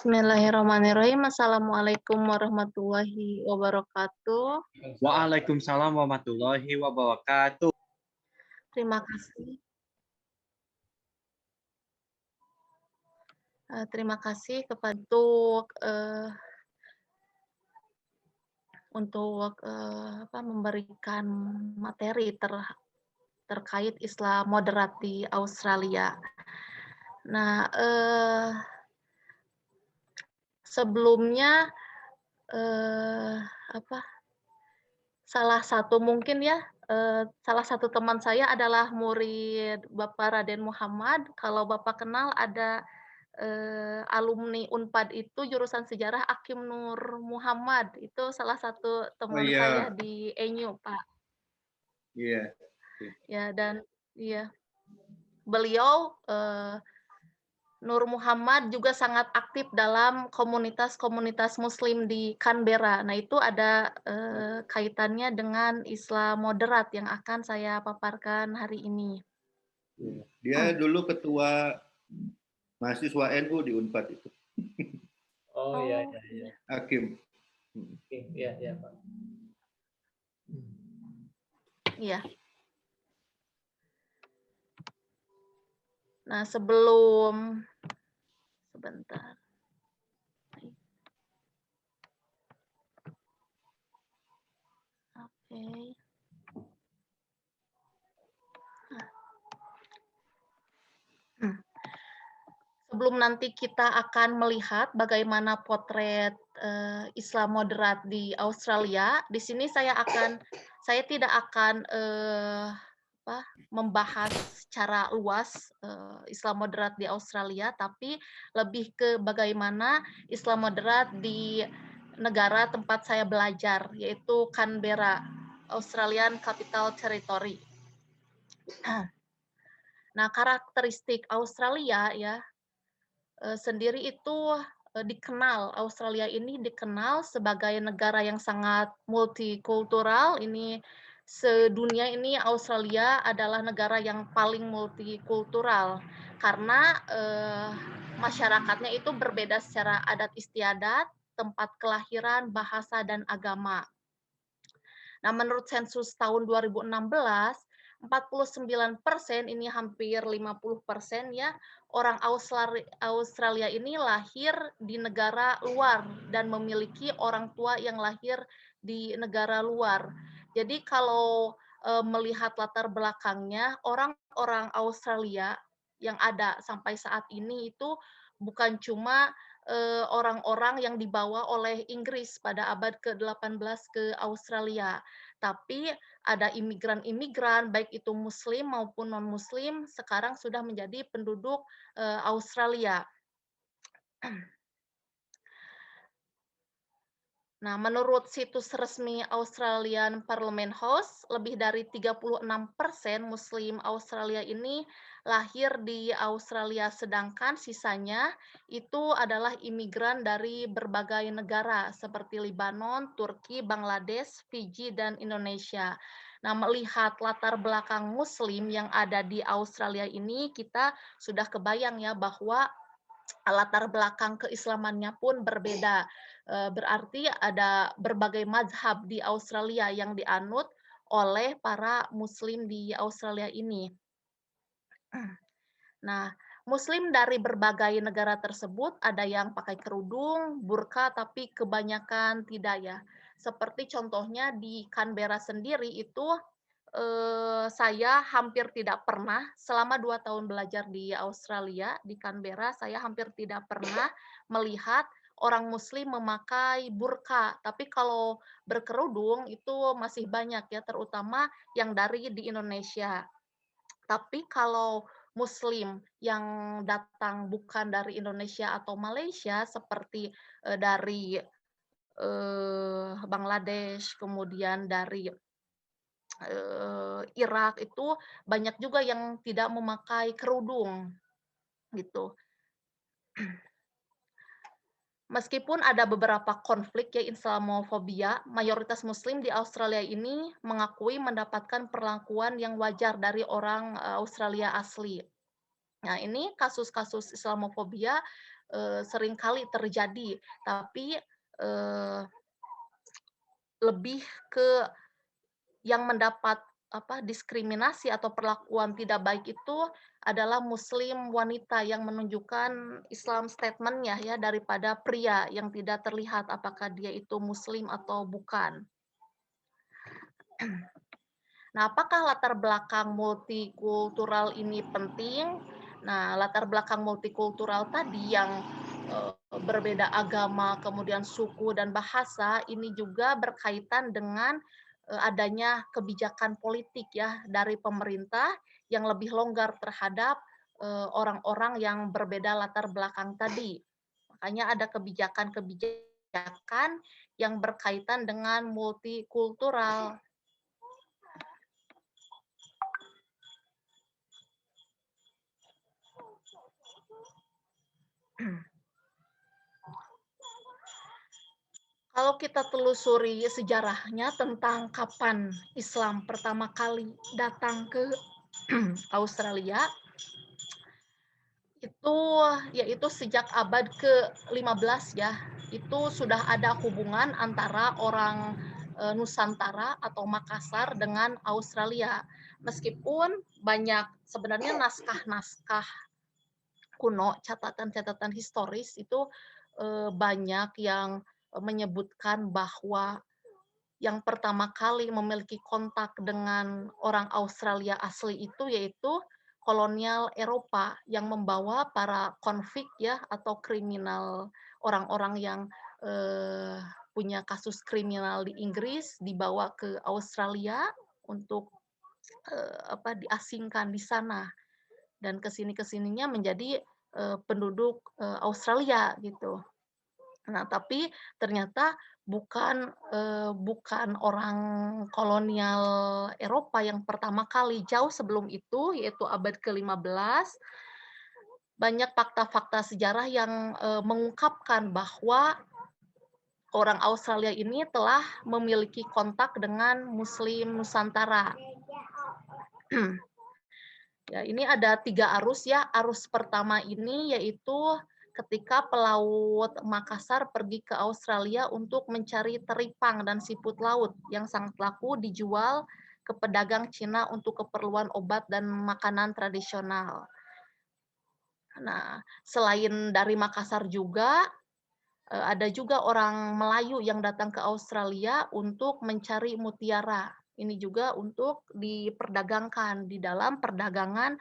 Bismillahirrahmanirrahim. Assalamualaikum warahmatullahi wabarakatuh. Waalaikumsalam warahmatullahi wabarakatuh. Terima kasih. Terima kasih untuk memberikan materi terkait Islam moderat di Australia. Nah, sebelumnya eh, apa salah satu teman saya adalah murid Bapak Raden Muhammad. Kalau Bapak kenal ada alumni Unpad itu jurusan sejarah Hakim Nur Muhammad. Itu salah satu Oh teman saya iya, di ENYU, Pak. iya. Ya, dan iya, beliau Nur Muhammad juga sangat aktif dalam komunitas-komunitas muslim di Canberra. Nah, itu ada, kaitannya dengan Islam moderat yang akan saya paparkan hari ini. Iya. Dia dulu ketua mahasiswa NU di Unpad itu, Oh iya Oh, iya iya. Hakim. Oke, iya iya Pak. iya. Nah, sebentar. Oke. Sebelum nanti kita akan melihat bagaimana potret, Islam moderat di Australia, di sini saya tidak akan, membahas secara luas, Islam moderat di Australia, tapi lebih ke bagaimana Islam moderat di negara tempat saya belajar, yaitu Canberra, Australian Capital Territory. Nah, karakteristik Australia ya, sendiri itu, Australia ini dikenal sebagai negara yang sangat multikultural. Ini sedunia ini Australia adalah negara yang paling multikultural karena, masyarakatnya itu berbeda secara adat istiadat, tempat kelahiran, bahasa, dan agama. Nah, menurut sensus tahun 2016, 49%, ini hampir 50% ya, orang Australia ini lahir di negara luar dan memiliki orang tua yang lahir di negara luar. Jadi kalau, melihat latar belakangnya, orang-orang Australia yang ada sampai saat ini itu bukan cuma, orang-orang yang dibawa oleh Inggris pada abad ke-18 ke Australia, tapi ada imigran-imigran, baik itu muslim maupun non-muslim, sekarang sudah menjadi penduduk, Australia. Nah, menurut situs resmi Australian Parliament House, lebih dari 36% muslim Australia ini lahir di Australia, sedangkan sisanya itu adalah imigran dari berbagai negara seperti Lebanon, Turki, Bangladesh, Fiji, dan Indonesia. Nah, melihat latar belakang muslim yang ada di Australia ini, kita sudah kebayang ya bahwa latar belakang keislamannya pun berbeda. Berarti ada berbagai mazhab di Australia yang dianut oleh para muslim di Australia ini. Nah, muslim dari berbagai negara tersebut ada yang pakai kerudung, burka, tapi kebanyakan tidak ya. Seperti contohnya di Canberra sendiri itu, saya hampir tidak pernah selama 2 tahun belajar di Australia, di Canberra, saya hampir tidak pernah melihat orang muslim memakai burka. Tapi kalau berkerudung itu masih banyak ya, terutama yang dari di Indonesia. Tapi kalau muslim yang datang bukan dari Indonesia atau Malaysia seperti, dari, Bangladesh, kemudian dari Irak, itu banyak juga yang tidak memakai kerudung, gitu. Meskipun ada beberapa konflik ya Islamofobia, mayoritas muslim di Australia ini mengakui mendapatkan perlakuan yang wajar dari orang, Australia asli. Nah, ini kasus-kasus Islamofobia seringkali terjadi, tapi lebih ke yang mendapat diskriminasi atau perlakuan tidak baik itu adalah muslim wanita yang menunjukkan Islam statement-nya ya, daripada pria yang tidak terlihat apakah dia itu muslim atau bukan. Nah, apakah latar belakang multikultural ini penting? Nah, latar belakang multikultural tadi yang berbeda agama, kemudian suku dan bahasa, ini juga berkaitan dengan adanya kebijakan politik ya dari pemerintah yang lebih longgar terhadap orang-orang yang berbeda latar belakang tadi. Makanya ada kebijakan-kebijakan yang berkaitan dengan multikultural. Kalau kita telusuri sejarahnya tentang kapan Islam pertama kali datang ke Australia, itu yaitu sejak abad ke-15 ya. Itu sudah ada hubungan antara orang Nusantara atau Makassar dengan Australia. Meskipun banyak sebenarnya naskah-naskah kuno, catatan-catatan historis itu banyak yang menyebutkan bahwa yang pertama kali memiliki kontak dengan orang Australia asli itu yaitu kolonial Eropa yang membawa para konvik ya atau kriminal orang-orang yang punya kasus kriminal di Inggris dibawa ke Australia untuk diasingkan di sana dan kesininya menjadi penduduk Australia gitu. Nah, tapi ternyata bukan orang kolonial Eropa yang pertama kali, jauh sebelum itu, yaitu abad ke-15, banyak fakta-fakta sejarah yang mengungkapkan bahwa orang Australia ini telah memiliki kontak dengan Muslim Nusantara. Ya, ini ada 3 arus ya. Arus pertama ini yaitu ketika pelaut Makassar pergi ke Australia untuk mencari teripang dan siput laut yang sangat laku dijual ke pedagang Cina untuk keperluan obat dan makanan tradisional. Nah, selain dari Makassar juga, ada juga orang Melayu yang datang ke Australia untuk mencari mutiara. Ini juga untuk diperdagangkan di dalam perdagangan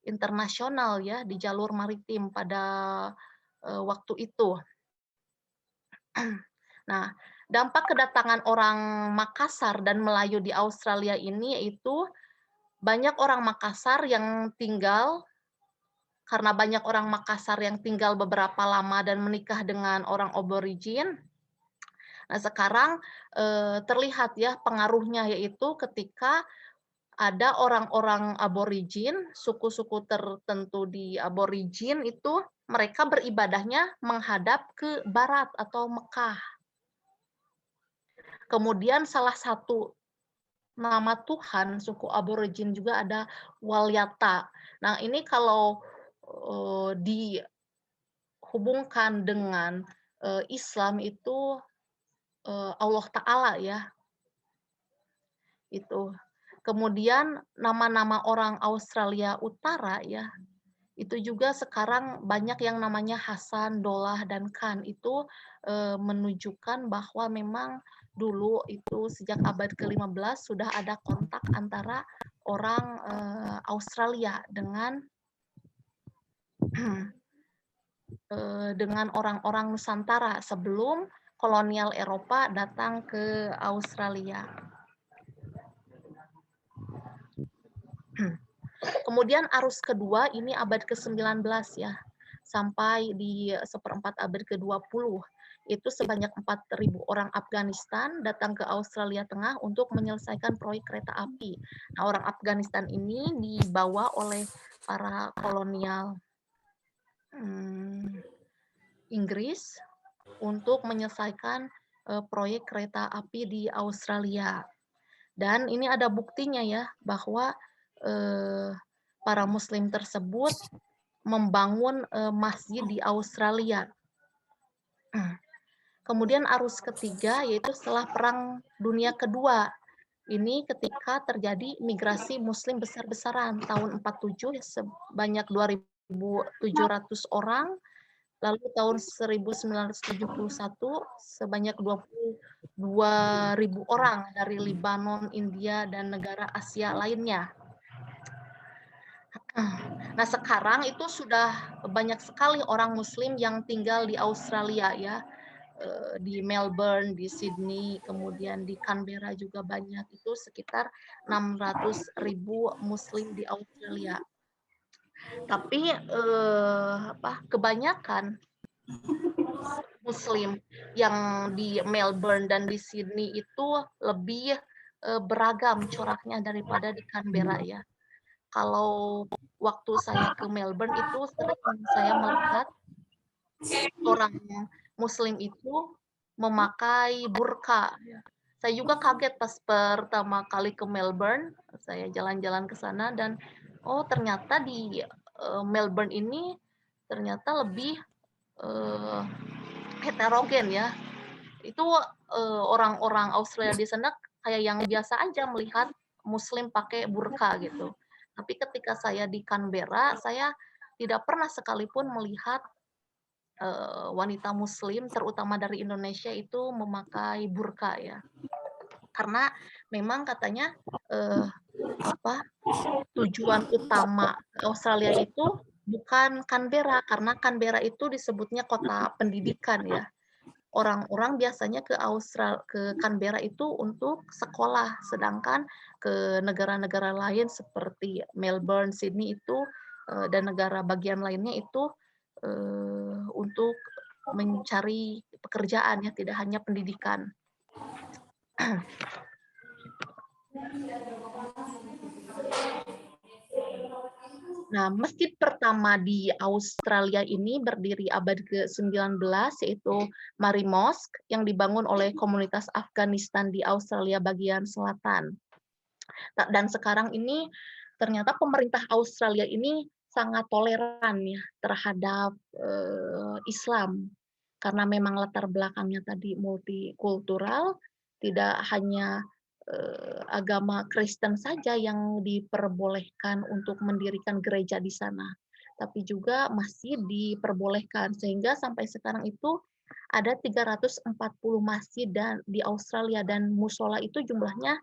internasional ya di jalur maritim pada waktu itu. Nah, dampak kedatangan orang Makassar dan Melayu di Australia ini yaitu banyak orang Makassar yang tinggal karena banyak orang Makassar yang tinggal beberapa lama dan menikah dengan orang aborigin. Nah, sekarang terlihat ya pengaruhnya yaitu ketika ada orang-orang aborigin, suku-suku tertentu di aborigin itu mereka beribadahnya menghadap ke barat atau Mekah. Kemudian salah satu nama Tuhan suku aborigin juga ada Walyata. Nah, ini kalau dihubungkan dengan Islam itu Allah Ta'ala ya, itu. Kemudian nama-nama orang Australia Utara ya, itu juga sekarang banyak yang namanya Hasan, Dolah, dan Khan. Itu menunjukkan bahwa memang dulu itu sejak abad ke-15 sudah ada kontak antara orang Australia dengan dengan orang-orang Nusantara sebelum kolonial Eropa datang ke Australia. Kemudian arus kedua ini abad ke-19 ya, sampai di seperempat abad ke-20. Itu sebanyak 4.000 orang Afghanistan datang ke Australia Tengah untuk menyelesaikan proyek kereta api. Nah, orang Afghanistan ini dibawa oleh para kolonial Inggris untuk menyelesaikan proyek kereta api di Australia. Dan ini ada buktinya ya, bahwa para Muslim tersebut membangun masjid di Australia. Kemudian arus ketiga yaitu setelah Perang Dunia Kedua. Ini ketika terjadi migrasi Muslim besar-besaran tahun 47 sebanyak 2.700 orang, lalu tahun 1971 sebanyak 22.000 orang dari Lebanon, India, dan negara Asia lainnya. Nah, sekarang itu sudah banyak sekali orang Muslim yang tinggal di Australia ya, di Melbourne, di Sydney, kemudian di Canberra juga banyak. Itu sekitar 600.000 Muslim di Australia. Tapi kebanyakan Muslim yang di Melbourne dan di Sydney itu lebih beragam coraknya daripada di Canberra ya. Kalau waktu saya ke Melbourne itu sering saya melihat orang Muslim itu memakai burka. Saya juga kaget pas pertama kali ke Melbourne, saya jalan-jalan ke sana dan ternyata di Melbourne ini ternyata lebih heterogen ya. Itu orang-orang Australia di sana kayak yang biasa aja melihat Muslim pakai burka gitu. Tapi ketika saya di Canberra, saya tidak pernah sekalipun melihat wanita Muslim, terutama dari Indonesia itu memakai burka ya. Karena memang katanya tujuan utama Australia itu bukan Canberra, karena Canberra itu disebutnya kota pendidikan ya. Orang-orang biasanya ke Canberra itu untuk sekolah, sedangkan ke negara-negara lain seperti Melbourne, Sydney itu dan negara bagian lainnya itu untuk mencari pekerjaan ya, tidak hanya pendidikan. Nah, masjid pertama di Australia ini berdiri abad ke-19, yaitu Mari Mosque, yang dibangun oleh komunitas Afghanistan di Australia bagian selatan. Dan sekarang ini ternyata pemerintah Australia ini sangat toleran ya terhadap Islam, karena memang latar belakangnya tadi multikultural, tidak hanya agama Kristen saja yang diperbolehkan untuk mendirikan gereja di sana, tapi juga masjid diperbolehkan, sehingga sampai sekarang itu ada 340 masjid di Australia, dan musola itu jumlahnya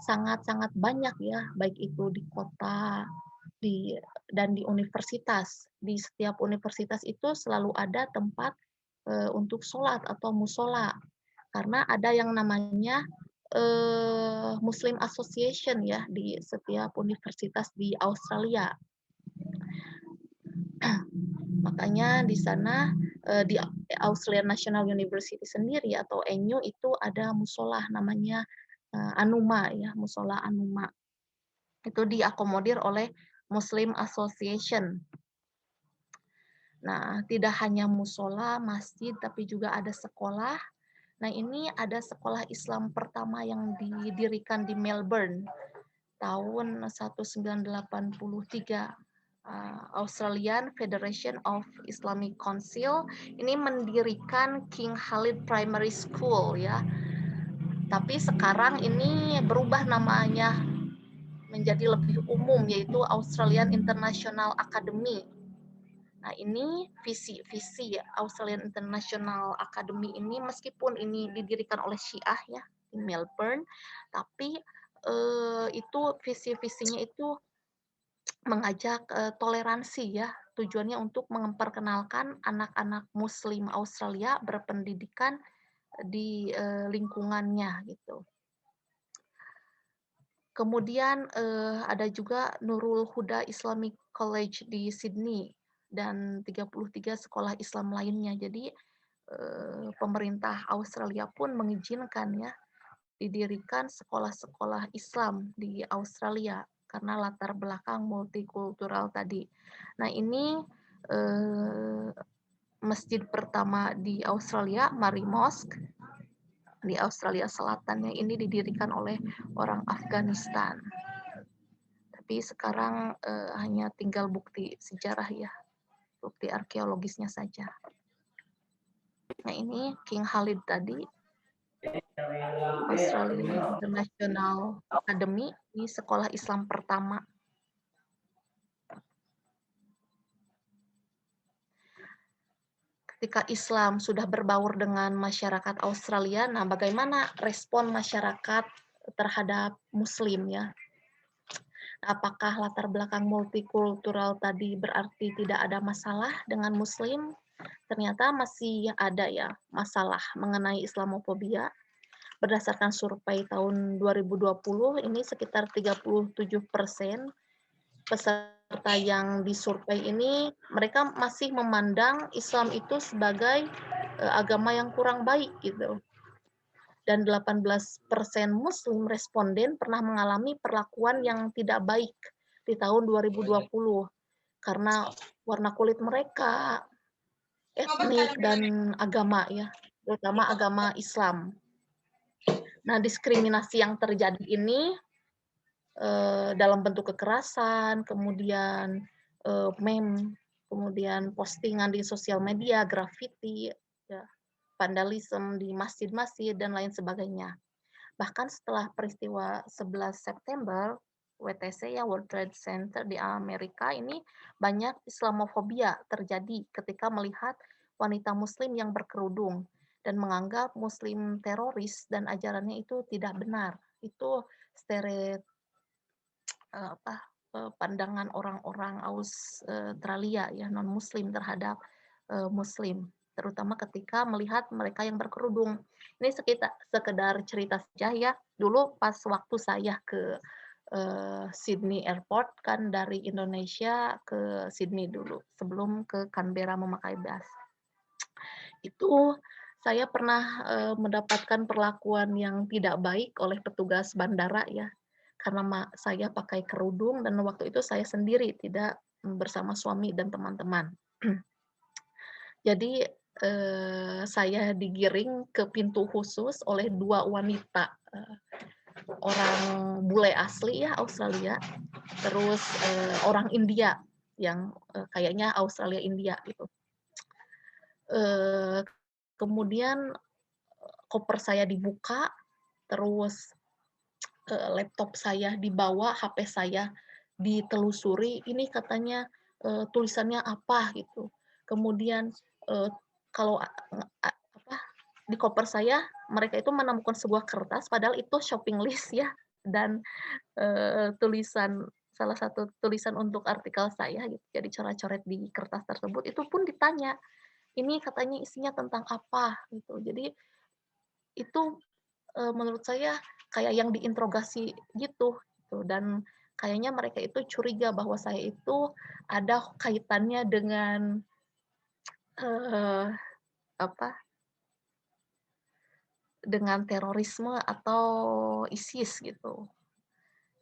sangat-sangat banyak ya, baik itu di kota dan di universitas. Di setiap universitas itu selalu ada tempat untuk sholat atau musola, karena ada yang namanya Muslim Association ya di setiap universitas di Australia. Makanya di sana di Australian National University sendiri atau ANU itu ada musola namanya Anuma ya, musola Anuma. Itu diakomodir oleh Muslim Association. Nah, tidak hanya musola, masjid, tapi juga ada sekolah. Nah, ini ada sekolah Islam pertama yang didirikan di Melbourne tahun 1983. Australian Federation of Islamic Council ini mendirikan King Khalid Primary School ya. Tapi sekarang ini berubah namanya menjadi lebih umum, yaitu Australian International Academy. Nah, ini visi Australian International Academy ini, meskipun ini didirikan oleh Syiah ya di Melbourne, tapi itu visi-visinya itu mengajak toleransi ya, tujuannya untuk memperkenalkan anak-anak Muslim Australia berpendidikan di lingkungannya gitu. Kemudian ada juga Nurul Huda Islamic College di Sydney dan 33 sekolah Islam lainnya. Jadi pemerintah Australia pun mengizinkan ya didirikan sekolah-sekolah Islam di Australia karena latar belakang multikultural tadi. Nah, ini masjid pertama di Australia, Mari Mosque di Australia Selatan, yang ini didirikan oleh orang Afghanistan. Tapi sekarang hanya tinggal bukti sejarah ya, bukti arkeologisnya saja. Nah ini King Khalid tadi, Australian International Academy, ini sekolah Islam pertama. Ketika Islam sudah berbaur dengan masyarakat Australia, nah bagaimana respon masyarakat terhadap Muslim ya? Apakah latar belakang multikultural tadi berarti tidak ada masalah dengan Muslim? Ternyata masih ada ya masalah mengenai Islamofobia. Berdasarkan survei tahun 2020, ini sekitar 37% peserta yang disurvei ini, mereka masih memandang Islam itu sebagai agama yang kurang baik gitu. Dan 18% Muslim responden pernah mengalami perlakuan yang tidak baik di tahun 2020 karena warna kulit mereka, etnik, dan agama ya, terutama agama Islam. Nah, diskriminasi yang terjadi ini dalam bentuk kekerasan, kemudian meme, kemudian postingan di sosial media, grafiti, ya, vandalisme di masjid-masjid, dan lain sebagainya. Bahkan setelah peristiwa 11 September, WTC ya, World Trade Center di Amerika ini, banyak Islamofobia terjadi ketika melihat wanita Muslim yang berkerudung dan menganggap Muslim teroris dan ajarannya itu tidak benar. Itu stereotip pandangan orang-orang Australia ya, non-Muslim terhadap Muslim, terutama ketika melihat mereka yang berkerudung. Ini sekedar cerita saja ya. Dulu pas waktu saya ke Sydney Airport kan, dari Indonesia ke Sydney dulu sebelum ke Canberra memakai bus. Itu saya pernah mendapatkan perlakuan yang tidak baik oleh petugas bandara ya, karena saya pakai kerudung dan waktu itu saya sendiri, tidak bersama suami dan teman-teman. Jadi saya digiring ke pintu khusus oleh 2 wanita, orang bule asli ya Australia, terus orang India yang kayaknya Australia India gitu. Kemudian koper saya dibuka, terus laptop saya dibawa, HP saya ditelusuri, ini katanya tulisannya apa gitu. Kemudian kalau di koper saya, mereka itu menemukan sebuah kertas, padahal itu shopping list ya, dan salah satu tulisan untuk artikel saya gitu, jadi coret-coret di kertas tersebut, itu pun ditanya, ini katanya isinya tentang apa gitu. Jadi itu menurut saya kayak yang diinterogasi gitu, dan kayaknya mereka itu curiga bahwa saya itu ada kaitannya dengan dengan terorisme atau ISIS gitu,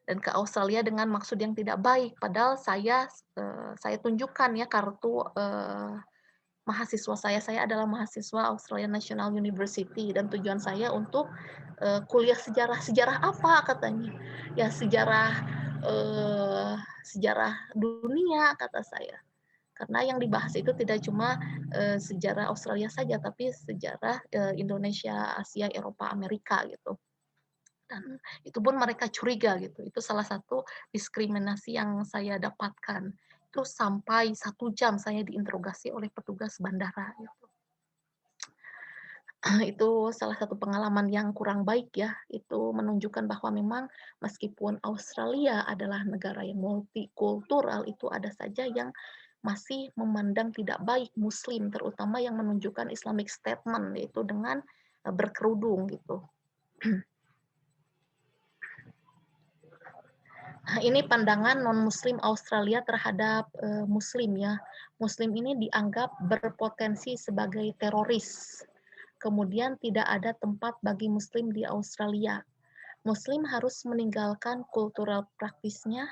dan ke Australia dengan maksud yang tidak baik. Padahal saya tunjukkan ya kartu mahasiswa saya adalah mahasiswa Australian National University, dan tujuan saya untuk kuliah sejarah. Sejarah apa katanya? Ya sejarah dunia kata saya. Karena yang dibahas itu tidak cuma sejarah Australia saja, tapi sejarah Indonesia, Asia, Eropa, Amerika gitu. Dan itu pun mereka curiga gitu. Itu salah satu diskriminasi yang saya dapatkan. Itu sampai 1 jam saya diinterogasi oleh petugas bandara gitu. Itu salah satu pengalaman yang kurang baik ya. Itu menunjukkan bahwa memang meskipun Australia adalah negara yang multikultural, itu ada saja yang masih memandang tidak baik Muslim, terutama yang menunjukkan Islamic statement, yaitu dengan berkerudung gitu. Nah, ini pandangan non-Muslim Australia terhadap Muslim ya. Muslim ini dianggap berpotensi sebagai teroris. Kemudian tidak ada tempat bagi Muslim di Australia. Muslim harus meninggalkan kultural praktisnya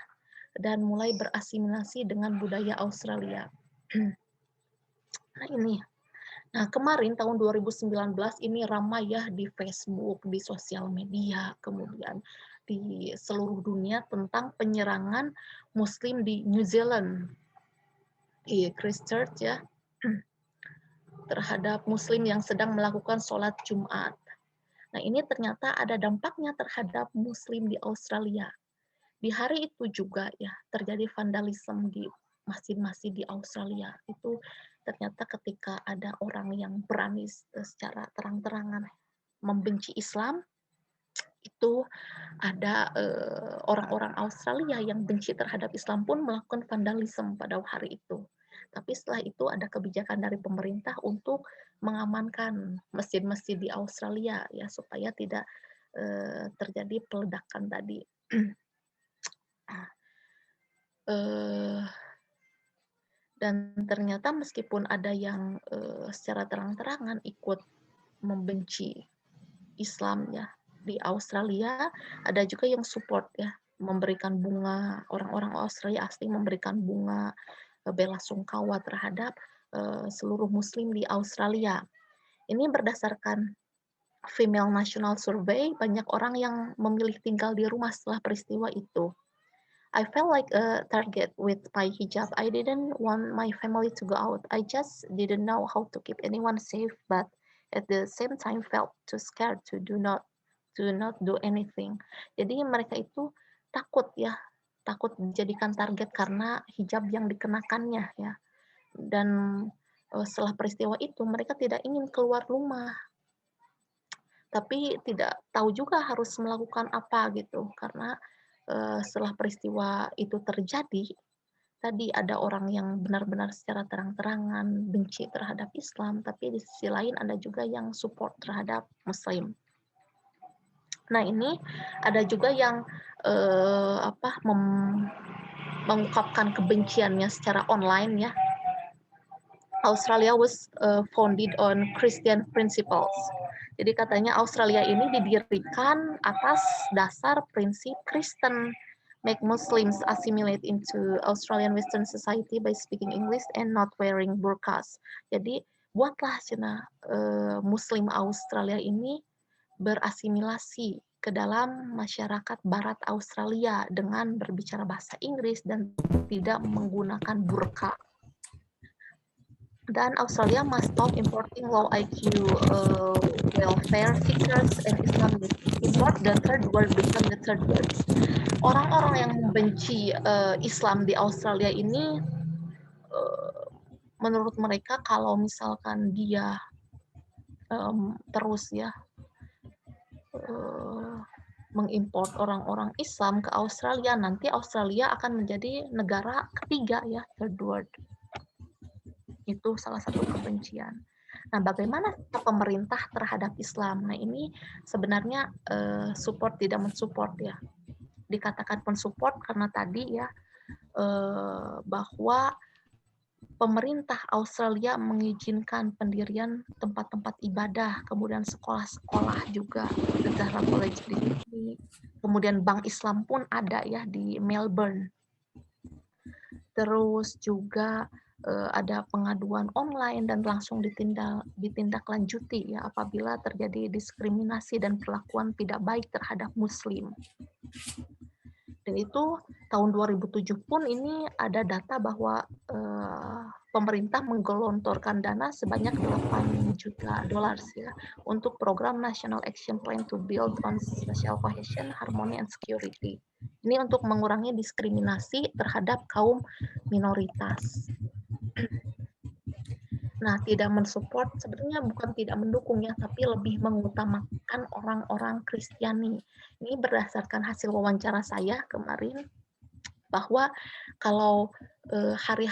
dan mulai berasimilasi dengan budaya Australia. Nah ini. Nah, kemarin tahun 2019 ini ramai ya di Facebook, di sosial media, kemudian di seluruh dunia tentang penyerangan Muslim di New Zealand, di Christchurch ya, terhadap Muslim yang sedang melakukan sholat Jumat. Nah, ini ternyata ada dampaknya terhadap Muslim di Australia. Di hari itu juga ya terjadi vandalisme di masjid-masjid di Australia. Itu ternyata ketika ada orang yang berani secara terang-terangan membenci Islam, itu ada orang-orang Australia yang benci terhadap Islam pun melakukan vandalisme pada hari itu. Tapi setelah itu ada kebijakan dari pemerintah untuk mengamankan masjid-masjid di Australia ya supaya tidak terjadi peledakan tadi. Dan ternyata meskipun ada yang secara terang-terangan ikut membenci Islam ya di Australia, ada juga yang support ya, memberikan bunga, orang-orang Australia asli memberikan bunga bela sungkawa terhadap seluruh Muslim di Australia. Ini berdasarkan Female National Survey, banyak orang yang memilih tinggal di rumah setelah peristiwa itu. I felt like a target with my hijab. I didn't want my family to go out. I just didn't know how to keep anyone safe, but at the same time felt too scared to not do anything. Jadi mereka itu takut ya, takut dijadikan target karena hijab yang dikenakannya ya. Dan setelah peristiwa itu mereka tidak ingin keluar rumah, tapi tidak tahu juga harus melakukan apa gitu karena setelah peristiwa itu terjadi, tadi ada orang yang benar-benar secara terang-terangan benci terhadap Islam, tapi di sisi lain ada juga yang support terhadap Muslim. Nah ini ada juga yang mengungkapkan kebenciannya secara online ya. Australia was founded on Christian principles. Jadi katanya Australia ini didirikan atas dasar prinsip Kristen, make Muslims assimilate into Australian Western society by speaking English and not wearing burqas. Jadi buatlah cina Muslim Australia ini berasimilasi ke dalam masyarakat Barat Australia dengan berbicara bahasa Inggris dan tidak menggunakan burqa. Dan Australia must stop importing low IQ welfare seekers and Islamists. Import the third world, become the third world. Orang-orang yang membenci Islam di Australia ini, menurut mereka kalau misalkan dia terus ya mengimpor orang-orang Islam ke Australia, nanti Australia akan menjadi negara ketiga ya, third world. Itu salah satu kebencian. Nah, bagaimana pemerintah terhadap Islam? Nah, ini sebenarnya support tidak mensupport ya. Dikatakan mensupport karena tadi ya bahwa pemerintah Australia mengizinkan pendirian tempat-tempat ibadah, kemudian sekolah-sekolah juga, The Zahra College di sini, kemudian Bank Islam pun ada ya di Melbourne. Terus juga ada pengaduan online dan langsung ditindaklanjuti ya apabila terjadi diskriminasi dan perlakuan tidak baik terhadap Muslim. Dan itu tahun 2007 pun ini ada data bahwa pemerintah menggelontorkan dana sebanyak $8 juta ya untuk program National Action Plan to Build on Social Cohesion, Harmony and Security. Ini untuk mengurangi diskriminasi terhadap kaum minoritas. Nah, tidak mensupport sebenarnya bukan tidak mendukung ya, tapi lebih mengutamakan orang-orang Kristiani. Ini berdasarkan hasil wawancara saya kemarin bahwa kalau hari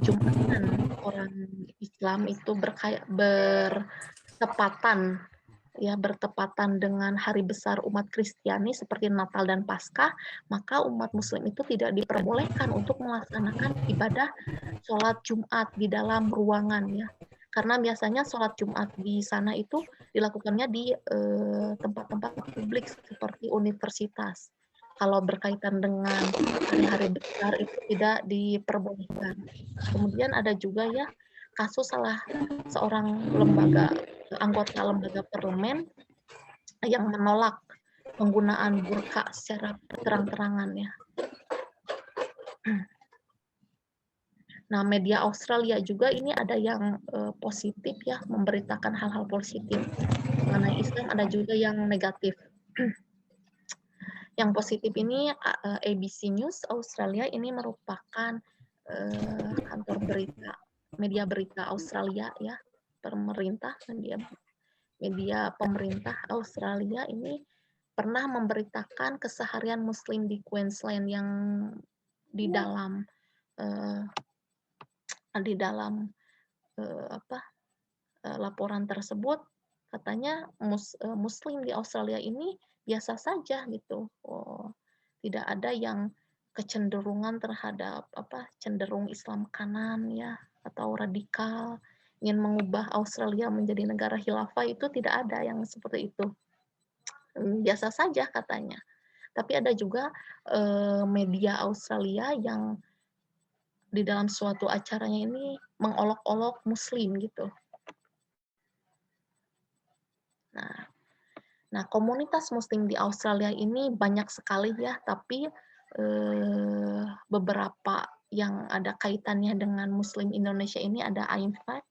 Jumatan orang Islam itu bertepatan dengan hari besar umat Kristiani seperti Natal dan Paskah, maka umat Muslim itu tidak diperbolehkan untuk melaksanakan ibadah sholat Jumat di dalam ruangan ya. Karena biasanya sholat Jumat di sana itu dilakukannya di tempat-tempat publik seperti universitas. Kalau berkaitan dengan hari-hari besar itu tidak diperbolehkan. Kemudian ada juga ya kasus salah seorang anggota lembaga parlemen yang menolak penggunaan burqa secara terang-terangan ya. Nah, media Australia juga ini ada yang positif ya, memberitakan hal-hal positif mengenai Islam, ada juga yang negatif. Yang positif ini ABC News Australia ini merupakan kantor berita, media berita Australia ya, pemerintah, media pemerintah Australia ini pernah memberitakan keseharian Muslim di Queensland yang di dalam uh, laporan tersebut katanya Muslim di Australia ini biasa saja gitu. Tidak ada yang kecenderungan terhadap cenderung Islam kanan ya atau radikal ingin mengubah Australia menjadi negara khilafah, itu tidak ada yang seperti itu. Biasa saja katanya. Tapi ada juga media Australia yang di dalam suatu acaranya ini mengolok-olok Muslim gitu. Nah, komunitas Muslim di Australia ini banyak sekali ya, tapi beberapa yang ada kaitannya dengan Muslim Indonesia ini ada AIMFAC,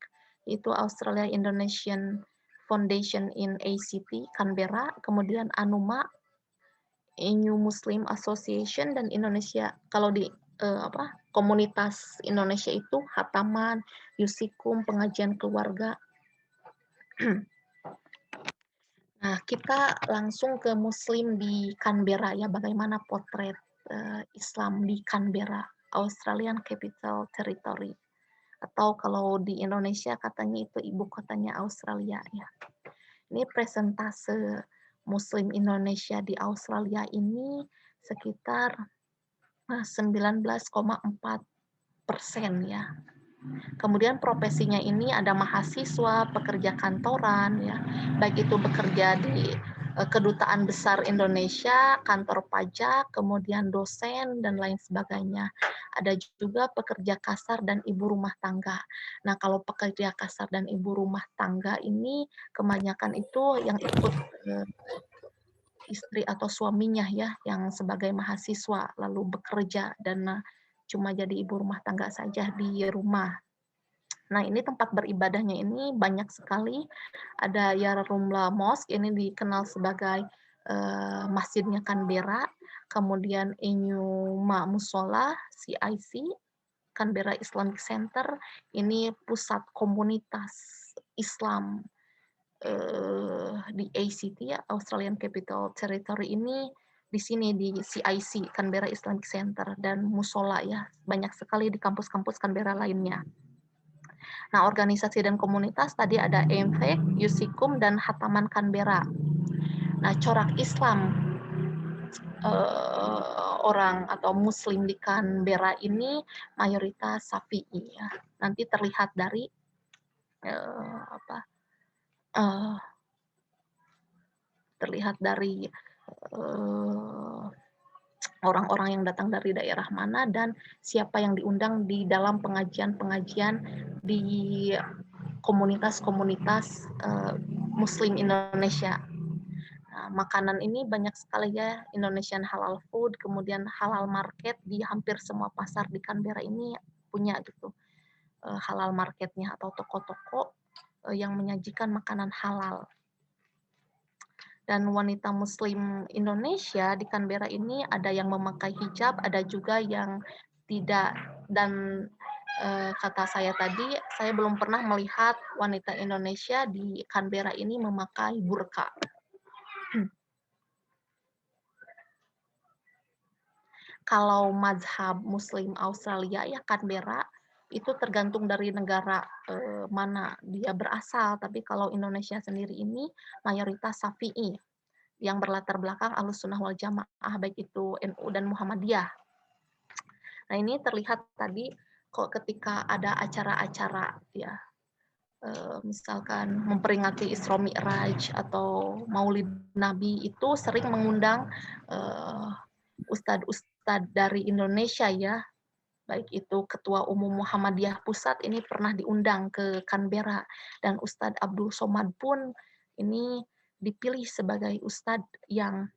yaitu Australia Indonesian Foundation in ACT, Canberra, kemudian ANUMA, New Muslim Association, dan Indonesia. Kalau di komunitas Indonesia itu Hataman, Yusikum, Pengajian Keluarga. Nah, kita langsung ke Muslim di Canberra ya, bagaimana potret Islam di Canberra, Australian Capital Territory. Atau kalau di Indonesia katanya itu ibu kotanya Australia ya. Ini presentase Muslim Indonesia di Australia ini sekitar 19,4% ya. Kemudian profesinya ini ada mahasiswa, pekerja kantoran, ya, baik itu bekerja di Kedutaan Besar Indonesia, kantor pajak, kemudian dosen, dan lain sebagainya. Ada juga pekerja kasar dan ibu rumah tangga. Nah, kalau pekerja kasar dan ibu rumah tangga ini kebanyakan itu yang ikut istri atau suaminya ya, yang sebagai mahasiswa lalu bekerja dan cuma jadi ibu rumah tangga saja di rumah. Nah, ini tempat beribadahnya ini banyak sekali. Ada Yarrumla Mosque, ini dikenal sebagai masjidnya Canberra. Kemudian Enyuma Musola, CIC, Canberra Islamic Center, ini pusat komunitas Islam di ACT, ya, Australian Capital Territory ini di sini di CIC, Canberra Islamic Center, dan musola ya, banyak sekali di kampus-kampus Canberra lainnya. Nah, organisasi dan komunitas tadi ada AIMFAC, Yusikum, dan Hataman Canberra. Nah, corak Islam orang atau Muslim di Canberra ini mayoritas Syafi'i ya. Nanti terlihat dari orang-orang yang datang dari daerah mana dan siapa yang diundang di dalam pengajian-pengajian di komunitas-komunitas Muslim Indonesia. Nah, makanan ini banyak sekali ya, Indonesian halal food, kemudian halal market di hampir semua pasar di Canberra ini punya gitu halal marketnya atau toko-toko yang menyajikan makanan halal. Dan wanita Muslim Indonesia di Canberra ini ada yang memakai hijab, ada juga yang tidak. Dan kata saya tadi, saya belum pernah melihat wanita Indonesia di Canberra ini memakai burqa. Kalau mazhab Muslim Australia ya Canberra itu tergantung dari negara mana dia berasal. Tapi kalau Indonesia sendiri ini mayoritas Syafi'i yang berlatar belakang Ahlussunnah wal Jamaah, baik itu NU dan Muhammadiyah. Nah, ini terlihat tadi kok ketika ada acara-acara ya, misalkan memperingati Isra Mi'raj atau Maulid Nabi, itu sering mengundang ustadz-ustadz dari Indonesia ya, baik itu Ketua Umum Muhammadiyah Pusat ini pernah diundang ke Canberra, dan Ustadz Abdul Somad pun ini dipilih sebagai ustadz yang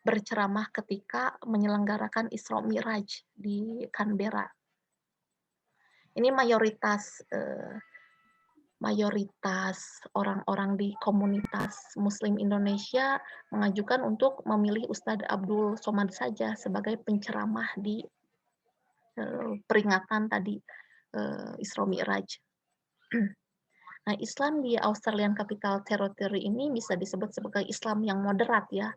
berceramah ketika menyelenggarakan Isra Mi'raj di Canberra. Ini mayoritas orang-orang di komunitas Muslim Indonesia mengajukan untuk memilih Ustadz Abdul Somad saja sebagai penceramah di peringatan tadi Isra Mi'raj. Nah, Islam di Australian Capital Territory ini bisa disebut sebagai Islam yang moderat ya.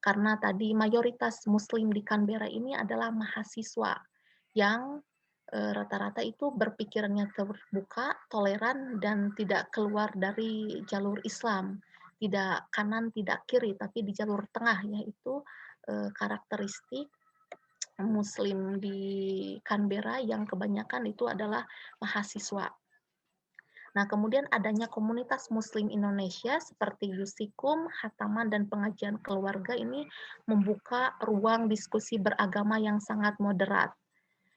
Karena tadi mayoritas Muslim di Canberra ini adalah mahasiswa yang rata-rata itu berpikirannya terbuka, toleran, dan tidak keluar dari jalur Islam. Tidak kanan, tidak kiri, tapi di jalur tengah, yaitu karakteristik Muslim di Canberra yang kebanyakan itu adalah mahasiswa. Nah, kemudian adanya komunitas Muslim Indonesia seperti Yusikum, Hataman, dan pengajian keluarga ini membuka ruang diskusi beragama yang sangat moderat.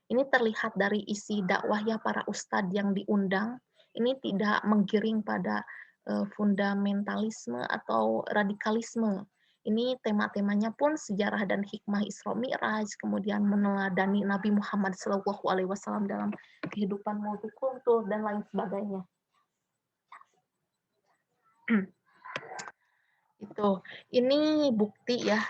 Ini terlihat dari isi dakwahnya para ustadz yang diundang. Ini tidak menggiring pada fundamentalisme atau radikalisme. Ini tema-temanya pun sejarah dan hikmah Isra Mi'raj, kemudian meneladani Nabi Muhammad SAW dalam kehidupan multikultur dan lain sebagainya. Ini bukti ya.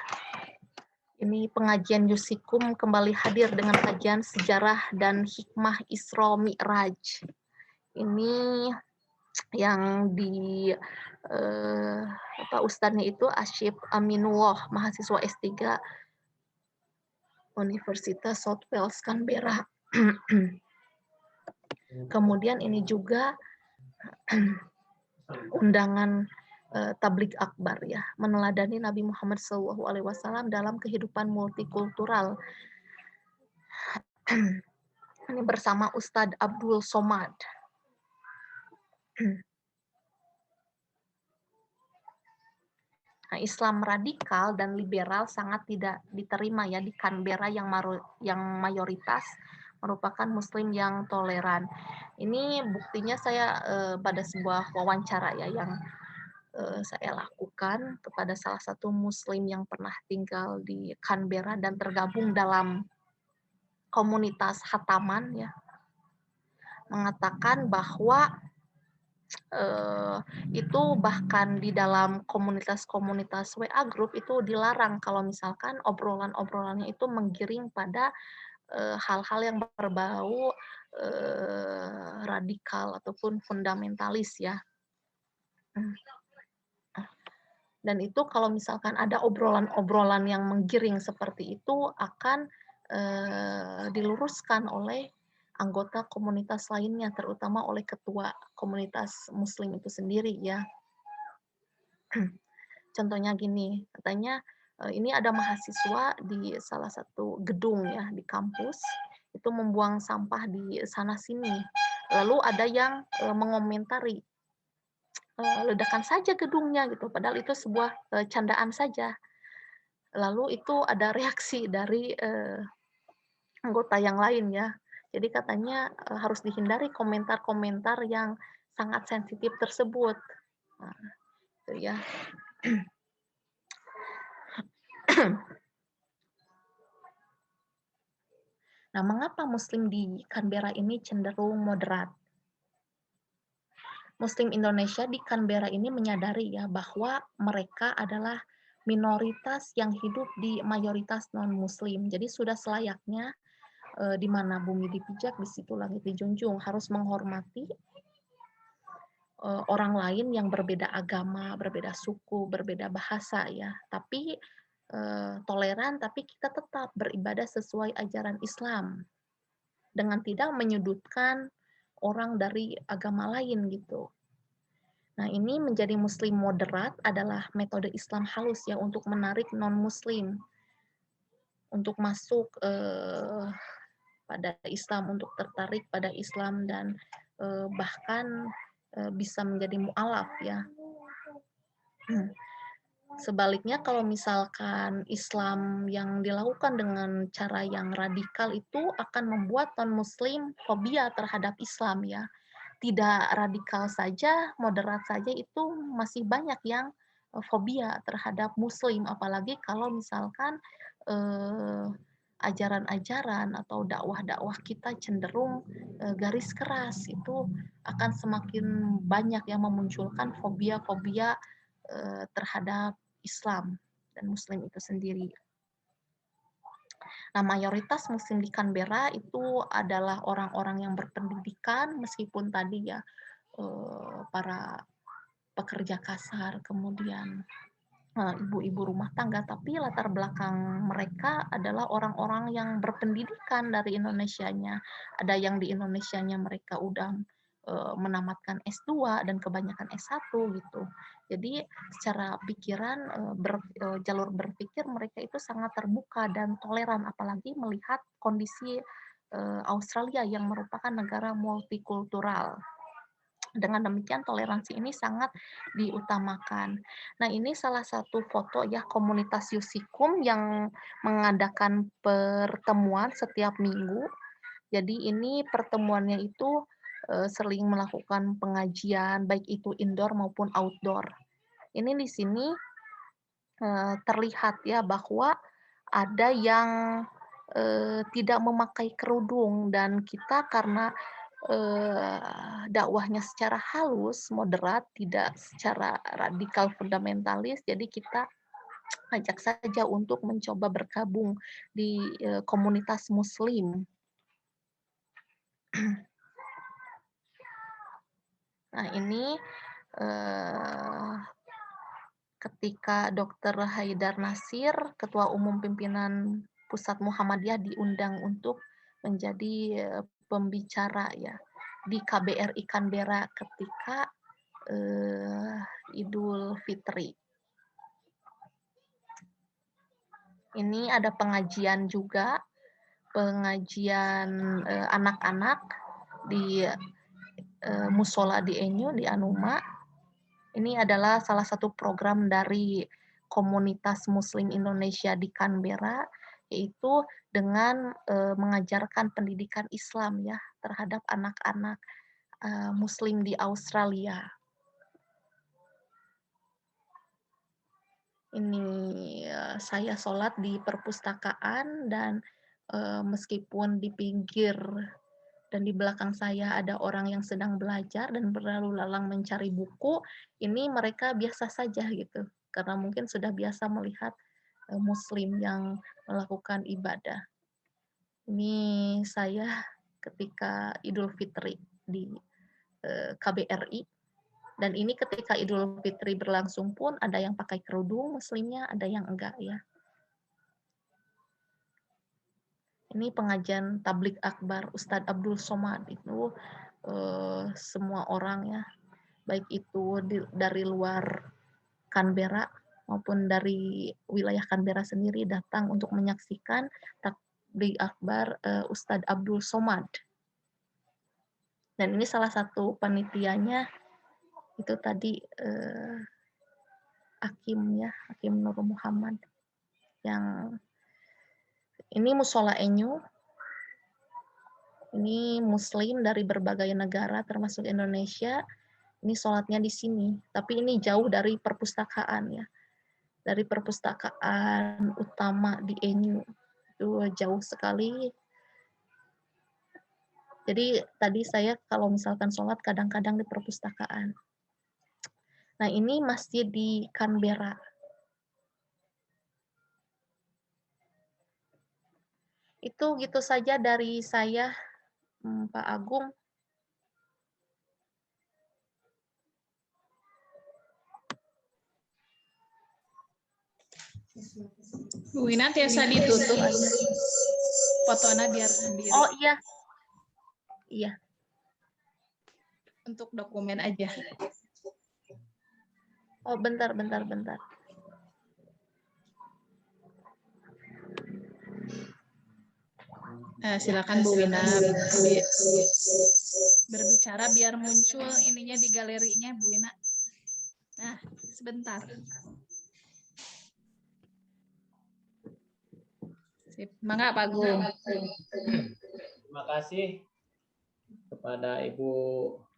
Ini pengajian Yusikum kembali hadir dengan kajian sejarah dan hikmah Isra Mi'raj. Ini yang di ustadznya itu Asyif Aminullah, mahasiswa S3 Universitas South Wales Canberra. Kemudian ini juga undangan tablik akbar ya, meneladani Nabi Muhammad SAW dalam kehidupan multikultural. Ini bersama Ustadz Abdul Somad. Nah, Islam radikal dan liberal sangat tidak diterima ya di Canberra yang mayoritas merupakan Muslim yang toleran. Ini buktinya saya pada sebuah wawancara ya yang saya lakukan kepada salah satu Muslim yang pernah tinggal di Canberra dan tergabung dalam komunitas Hataman ya, mengatakan bahwa itu bahkan di dalam komunitas-komunitas WA group itu dilarang kalau misalkan obrolan-obrolannya itu menggiring pada hal-hal yang berbau radikal ataupun fundamentalis ya. Dan itu kalau misalkan ada obrolan-obrolan yang menggiring seperti itu akan diluruskan oleh anggota komunitas lainnya, terutama oleh ketua komunitas Muslim itu sendiri ya. Contohnya gini, katanya ini ada mahasiswa di salah satu gedung ya di kampus, itu membuang sampah di sana-sini. Lalu ada yang mengomentari, ledakan saja gedungnya gitu, padahal itu sebuah candaan saja. Lalu itu ada reaksi dari anggota yang lain ya. Jadi katanya harus dihindari komentar-komentar yang sangat sensitif tersebut. Nah, itu ya. Nah, mengapa Muslim di Canberra ini cenderung moderat? Muslim Indonesia di Canberra ini menyadari ya bahwa mereka adalah minoritas yang hidup di mayoritas non-Muslim. Jadi sudah selayaknya di mana bumi dipijak, di situ langit dijunjung. Harus menghormati orang lain yang berbeda agama, berbeda suku, berbeda bahasa ya. Tapi toleran, tapi kita tetap beribadah sesuai ajaran Islam dengan tidak menyudutkan orang dari agama lain gitu. Nah, ini menjadi Muslim moderat adalah metode Islam halus ya untuk menarik non-Muslim untuk masuk pada Islam, untuk tertarik pada Islam dan bahkan bisa menjadi mu'alaf ya. Sebaliknya kalau misalkan Islam yang dilakukan dengan cara yang radikal itu akan membuat non-Muslim fobia terhadap Islam ya. Tidak radikal saja, moderat saja itu masih banyak yang fobia terhadap Muslim, apalagi kalau misalkan ajaran-ajaran atau dakwah-dakwah kita cenderung garis keras, itu akan semakin banyak yang memunculkan fobia-fobia terhadap Islam dan Muslim itu sendiri. Nah, mayoritas Muslim di Canberra itu adalah orang-orang yang berpendidikan, meskipun tadi ya para pekerja kasar, kemudian ibu-ibu rumah tangga, tapi latar belakang mereka adalah orang-orang yang berpendidikan dari Indonesianya. Ada yang di Indonesianya mereka udah menamatkan S2 dan kebanyakan S1 gitu. Jadi secara pikiran, jalur berpikir mereka itu sangat terbuka dan toleran, apalagi melihat kondisi Australia yang merupakan negara multikultural. Dengan demikian toleransi ini sangat diutamakan. Nah, ini salah satu foto ya komunitas Yusikum yang mengadakan pertemuan setiap minggu. Jadi ini pertemuannya itu sering melakukan pengajian baik itu indoor maupun outdoor. Ini di sini terlihat ya bahwa ada yang tidak memakai kerudung, dan kita karena dakwahnya secara halus, moderat, tidak secara radikal fundamentalis, jadi kita ajak saja untuk mencoba bergabung di komunitas Muslim. Nah, ini ketika Dr. Haidar Nasir, Ketua Umum Pimpinan Pusat Muhammadiyah, diundang untuk menjadi pembicara ya di KBRI Canberra ketika Idul Fitri. Ini ada pengajian juga, pengajian anak-anak di musola di Enyu, di Anuma. Ini adalah salah satu program dari komunitas Muslim Indonesia di Canberra, yaitu dengan mengajarkan pendidikan Islam ya terhadap anak-anak Muslim di Australia. Ini saya sholat di perpustakaan, dan meskipun di pinggir dan di belakang saya ada orang yang sedang belajar dan berlalu lalang mencari buku, ini mereka biasa saja gitu, karena mungkin sudah biasa melihat Muslim yang melakukan ibadah. Ini saya ketika Idul Fitri di KBRI, dan ini ketika Idul Fitri berlangsung pun ada yang pakai kerudung Muslimnya, ada yang enggak ya. Ini pengajian tablik akbar Ustadz Abdul Somad, itu semua orang ya, baik itu dari luar Canberra maupun dari wilayah Canberra sendiri datang untuk menyaksikan tablik akbar Ustadz Abdul Somad. Dan ini salah satu panitianya itu tadi Hakim ya, Hakim Nur Muhammad, yang ini musola Enyu. Ini Muslim dari berbagai negara termasuk Indonesia. Ini sholatnya di sini, tapi ini jauh dari perpustakaan ya. Dari perpustakaan utama di Enyu. Itu jauh sekali. Jadi tadi saya kalau misalkan sholat kadang-kadang di perpustakaan. Nah, ini masjid di Canberra. Itu gitu saja dari saya, Pak Agung. Bu Wina tiasa ditutup fotonya biar sendiri. Oh iya. Iya. Untuk dokumen aja. Oh, bentar. Silakan Bu Wina berbicara biar muncul ininya di galerinya Bu Wina. Nah, sebentar. Sip. Mangga Pak Agung. Terima kasih kepada Ibu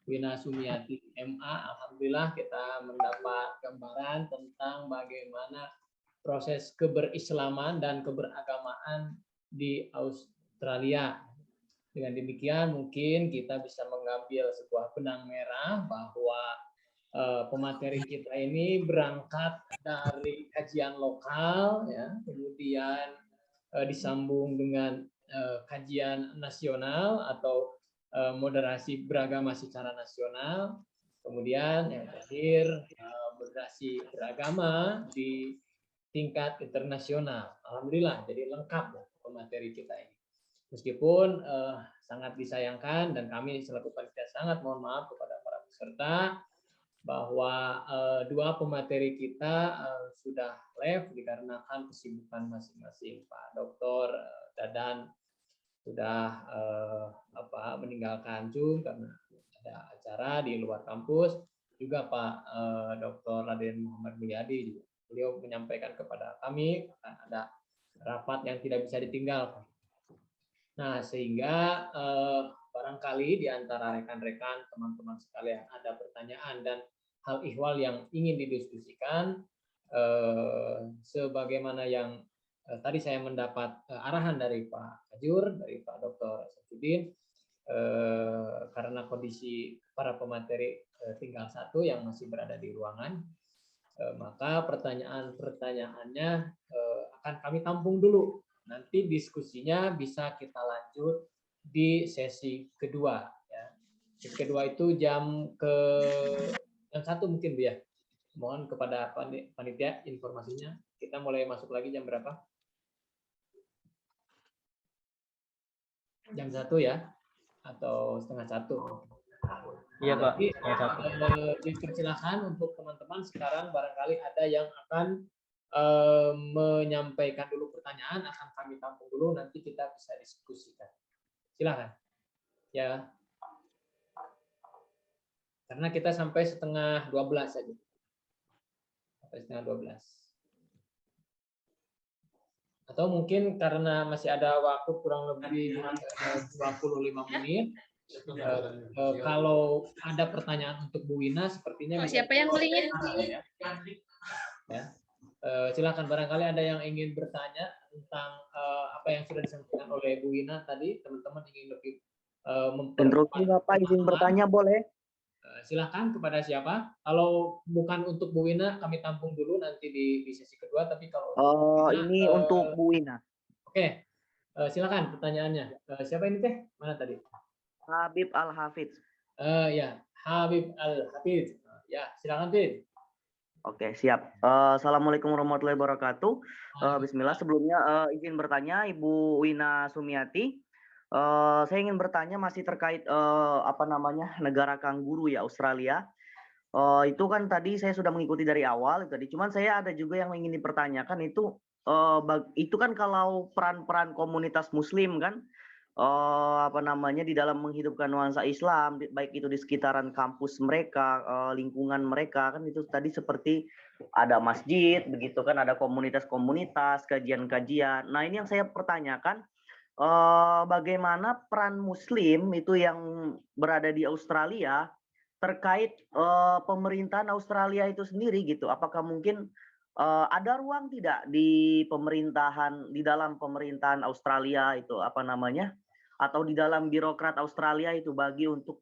Wina Sumiati MA. Alhamdulillah kita mendapat gambaran tentang bagaimana proses keberislaman dan keberagamaan di Australia. Dengan demikian mungkin kita bisa mengambil sebuah benang merah bahwa pemateri kita ini berangkat dari kajian lokal, ya, kemudian disambung dengan kajian nasional atau moderasi beragama secara nasional, kemudian yang terakhir moderasi beragama di tingkat internasional. Alhamdulillah, jadi lengkap pemateri kita ini. Meskipun sangat disayangkan dan kami selaku panitia sangat mohon maaf kepada para peserta bahwa dua pemateri kita sudah left dikarenakan kesibukan masing-masing. Pak Dr. Dadan sudah meninggalkan Zoom karena ada acara di luar kampus. Juga Pak Dr. Raden Muhammad Mulyadi juga. Beliau menyampaikan kepada kami ada rapat yang tidak bisa ditinggalkan. Nah, sehingga barangkali di antara rekan-rekan, teman-teman sekalian ada pertanyaan dan hal ihwal yang ingin didiskusikan, sebagaimana yang tadi saya mendapat arahan dari Pak Kajur, dari Pak Dr. Syafruddin, karena kondisi para pemateri tinggal satu yang masih berada di ruangan, maka pertanyaan-pertanyaannya akan kami tampung dulu. Nanti diskusinya bisa kita lanjut di sesi kedua. Ya. Sesi kedua itu jam 1 mungkin, Bu ya. Mohon kepada panitia informasinya. Kita mulai masuk lagi jam berapa? Jam 1 ya? Atau setengah 1? Iya Pak. Dipersilakan untuk teman-teman sekarang barangkali ada yang akan menyampaikan dulu pertanyaan, akan kami tampung dulu, nanti kita bisa diskusikan. Silakan. Ya. Karena kita sampai setengah 12 saja. Sampai setengah 12. Atau mungkin karena masih ada waktu kurang lebih 25 menit, kalau ada pertanyaan untuk Bu Wina, sepertinya siapa yang belinya? Ya. Silakan, barangkali ada yang ingin bertanya tentang apa yang sudah disampaikan oleh Bu Wina tadi. Teman-teman ingin lebih Interupsi Bapak, izin bertanya boleh? Silakan, kepada siapa? Kalau bukan untuk Bu Wina, kami tampung dulu nanti di sesi kedua. Tapi kalau ini untuk Bu Wina. Oke, silakan pertanyaannya. Siapa ini teh? Mana tadi? Habib Al-Hafidz. Ya, Habib Al-Hafidz. Ya, silakan Tin. Oke, siap. Assalamualaikum warahmatullahi wabarakatuh. Bismillah. Sebelumnya izin bertanya, Ibu Wina Sumiati. Saya ingin bertanya masih terkait negara kangguru ya, Australia. Itu kan tadi saya sudah mengikuti dari awal tadi. Cuman saya ada juga yang ingin dipertanyakan itu kan kalau peran-peran komunitas Muslim kan di dalam menghidupkan nuansa Islam, baik itu di sekitaran kampus mereka, lingkungan mereka, kan itu tadi seperti ada masjid, begitu kan, ada komunitas-komunitas, kajian-kajian. Nah, ini yang saya pertanyakan, bagaimana peran Muslim itu yang berada di Australia terkait pemerintahan Australia itu sendiri gitu. Apakah mungkin ada ruang tidak di dalam pemerintahan Australia itu atau di dalam birokrat Australia itu bagi untuk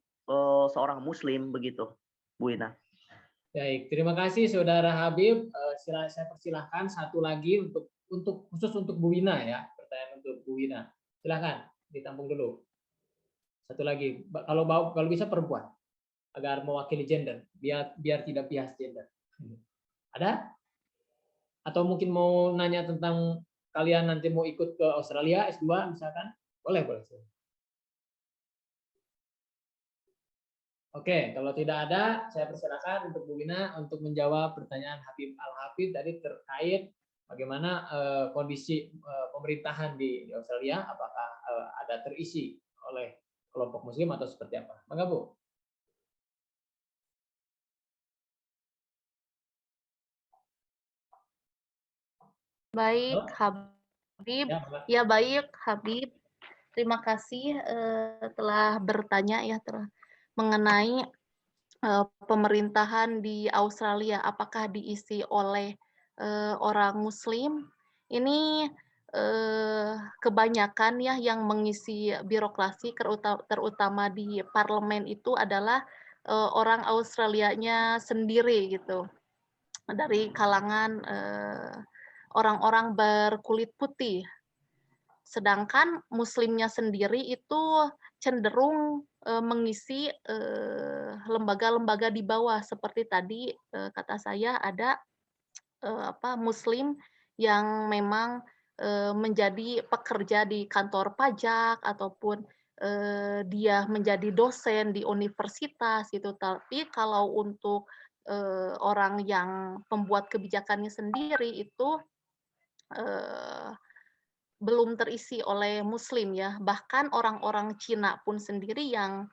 seorang Muslim begitu, Bu Ina. Baik, terima kasih Saudara Habib. Saya persilahkan satu lagi untuk khusus untuk Bu Wina ya, pertanyaan untuk Bu Wina. Silahkan ditampung dulu. Satu lagi, kalau bisa perempuan, agar mewakili gender, biar tidak bias gender. Ada? Atau mungkin mau nanya tentang kalian nanti mau ikut ke Australia S2 misalkan? Boleh. Oke, kalau tidak ada, saya persilakan untuk Bu Wina untuk menjawab pertanyaan Habib Al-Hafidz tadi terkait bagaimana kondisi pemerintahan di Australia, apakah ada terisi oleh kelompok Muslim atau seperti apa? Maka Bu. Baik, Habib. Ya, baik, Habib. Terima kasih telah bertanya ya. mengenai pemerintahan di Australia, apakah diisi oleh orang Muslim? Ini kebanyakan ya yang mengisi birokrasi, terutama di parlemen itu adalah orang Australianya sendiri gitu, dari kalangan orang-orang berkulit putih. Sedangkan Muslimnya sendiri itu cenderung mengisi lembaga-lembaga di bawah seperti tadi kata saya ada Muslim yang memang menjadi pekerja di kantor pajak ataupun dia menjadi dosen di universitas gitu. Tapi kalau untuk orang yang pembuat kebijakannya sendiri itu eh, belum terisi oleh Muslim ya. Bahkan orang-orang Cina pun sendiri yang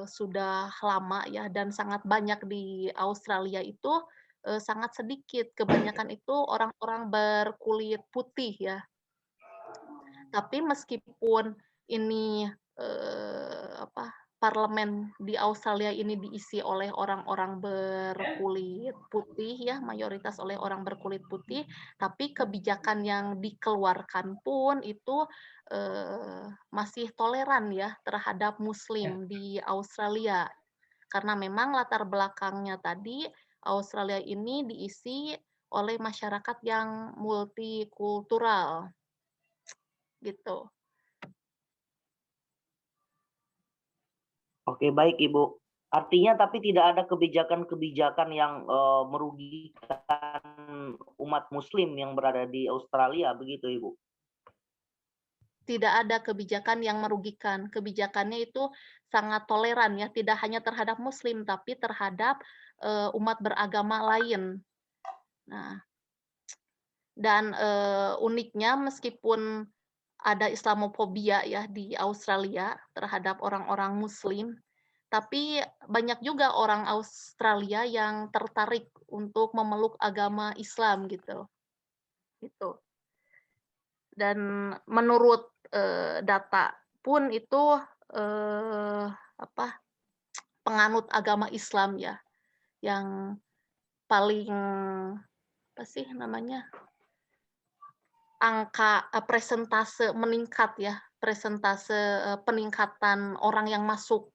sudah lama ya dan sangat banyak di Australia itu sangat sedikit. Kebanyakan itu orang-orang berkulit putih ya. Tapi meskipun ini parlemen di Australia ini diisi oleh orang-orang berkulit putih ya, mayoritas oleh orang berkulit putih, tapi kebijakan yang dikeluarkan pun itu masih toleran ya terhadap Muslim di Australia. Karena memang latar belakangnya tadi Australia ini diisi oleh masyarakat yang multikultural gitu. Oke, baik Ibu. Artinya tapi tidak ada kebijakan-kebijakan yang merugikan umat Muslim yang berada di Australia, begitu Ibu? Tidak ada kebijakan yang merugikan. Kebijakannya itu sangat toleran ya, tidak hanya terhadap Muslim tapi terhadap umat beragama lain. Nah, dan uniknya meskipun ada Islamofobia ya di Australia terhadap orang-orang Muslim, tapi banyak juga orang Australia yang tertarik untuk memeluk agama Islam gitu. Gitu. Dan menurut data pun itu penganut agama Islam ya, yang paling apa sih namanya angka presentase meningkat ya, presentase peningkatan orang yang masuk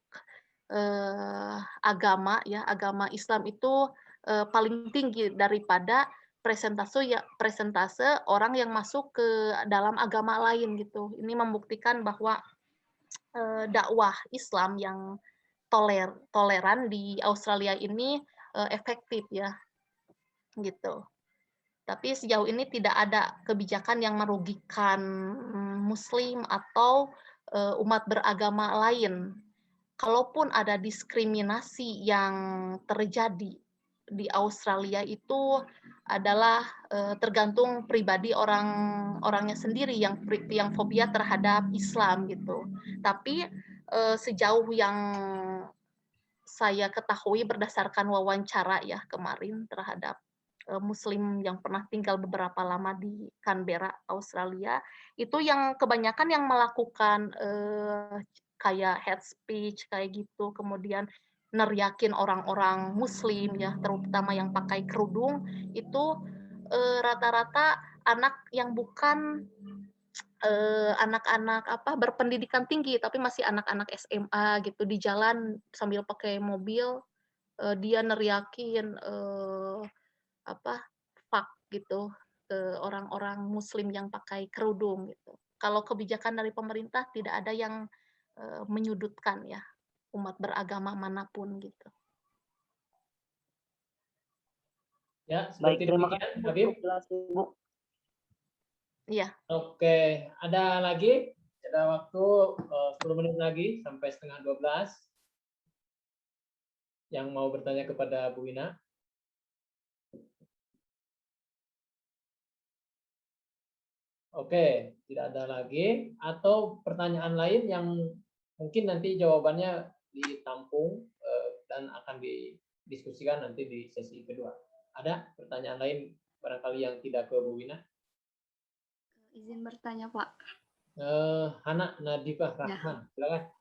agama ya, agama Islam itu paling tinggi daripada presentase orang yang masuk ke dalam agama lain gitu. Ini membuktikan bahwa dakwah Islam yang toleran di Australia ini efektif ya, gitu. Tapi sejauh ini tidak ada kebijakan yang merugikan Muslim atau umat beragama lain. Kalaupun ada diskriminasi yang terjadi di Australia itu adalah tergantung pribadi orangnya sendiri yang fobia terhadap Islam gitu. Tapi sejauh yang saya ketahui berdasarkan wawancara ya kemarin terhadap Muslim yang pernah tinggal beberapa lama di Canberra, Australia, itu yang kebanyakan yang melakukan kayak hate speech kayak gitu, kemudian neriakin orang-orang Muslim ya, terutama yang pakai kerudung, itu rata-rata anak yang bukan anak-anak berpendidikan tinggi, tapi masih anak-anak SMA gitu di jalan sambil pakai mobil, dia neriakin fuck gitu ke orang-orang Muslim yang pakai kerudung gitu. Kalau kebijakan dari pemerintah tidak ada yang menyudutkan ya umat beragama manapun gitu. Ya, Baik, seperti terima demikian, kasih Habib. Bu. Iya. Oke, ada lagi? Ada waktu 10 menit lagi sampai setengah 12 yang mau bertanya kepada Bu Wina. Oke, tidak ada lagi. Atau pertanyaan lain yang mungkin nanti jawabannya ditampung dan akan didiskusikan nanti di sesi kedua. Ada pertanyaan lain barangkali yang tidak ke Bu Wina? Izin bertanya, Pak. Hana Nadifah Rahman, silakan.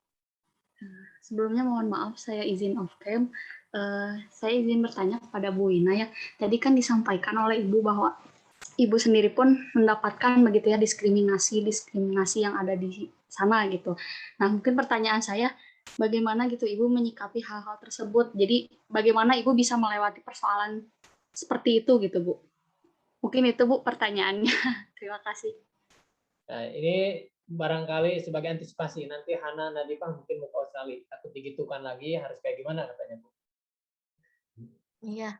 Sebelumnya mohon maaf saya izin off cam. Saya izin bertanya kepada Bu Wina ya. Tadi kan disampaikan oleh Ibu bahwa Ibu sendiri pun mendapatkan begitu ya diskriminasi yang ada di sana gitu. Nah, mungkin pertanyaan saya bagaimana gitu Ibu menyikapi hal-hal tersebut. Jadi bagaimana Ibu bisa melewati persoalan seperti itu gitu, Bu. Mungkin itu Bu pertanyaannya. Terima kasih. Nah, ini barangkali sebagai antisipasi nanti Hana Nadifah mungkin mau ke Australia, takut digitukan lagi harus kayak gimana katanya Bu? Iya,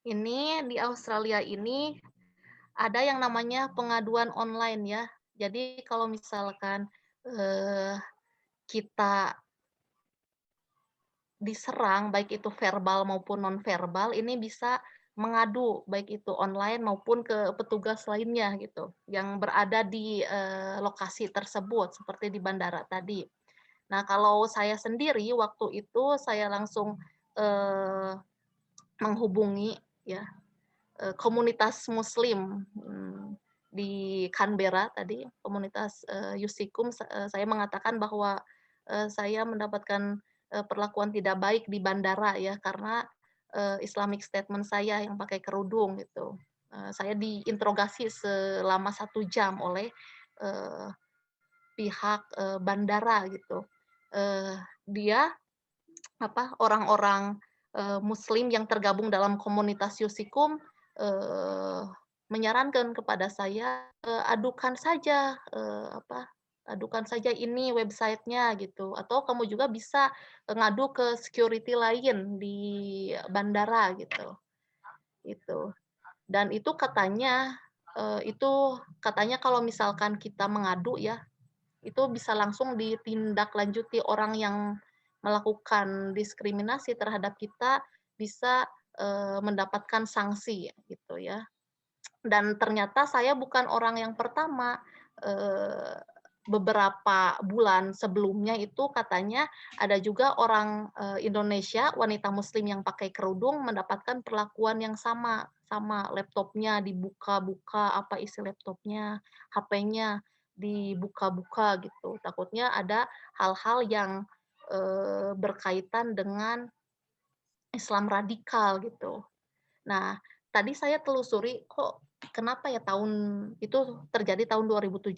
ini di Australia ini ada yang namanya pengaduan online ya. Jadi kalau misalkan kita diserang, baik itu verbal maupun nonverbal, ini bisa mengadu, baik itu online maupun ke petugas lainnya gitu, yang berada di lokasi tersebut, seperti di bandara tadi. Nah, kalau saya sendiri waktu itu saya langsung menghubungi ya komunitas Muslim di Canberra tadi, komunitas Yusikum. Saya mengatakan bahwa saya mendapatkan perlakuan tidak baik di bandara ya karena Islamic statement saya yang pakai kerudung gitu. Saya diinterogasi selama 1 jam oleh pihak bandara gitu. Dia orang-orang Muslim yang tergabung dalam komunitas Yusikum menyarankan kepada saya adukan saja adukan saja ini websitenya gitu, atau kamu juga bisa ngadu ke security lain di bandara gitu. Itu. Dan itu katanya kalau misalkan kita mengadu ya, itu bisa langsung ditindaklanjuti, orang yang melakukan diskriminasi terhadap kita bisa mendapatkan sanksi gitu ya. Dan ternyata saya bukan orang yang pertama. Beberapa bulan sebelumnya itu katanya ada juga orang Indonesia, wanita Muslim yang pakai kerudung mendapatkan perlakuan yang sama laptopnya dibuka-buka, apa isi laptopnya, HP-nya dibuka-buka gitu. Takutnya ada hal-hal yang berkaitan dengan Islam radikal gitu. Nah, tadi saya telusuri kok kenapa ya itu terjadi tahun 2017.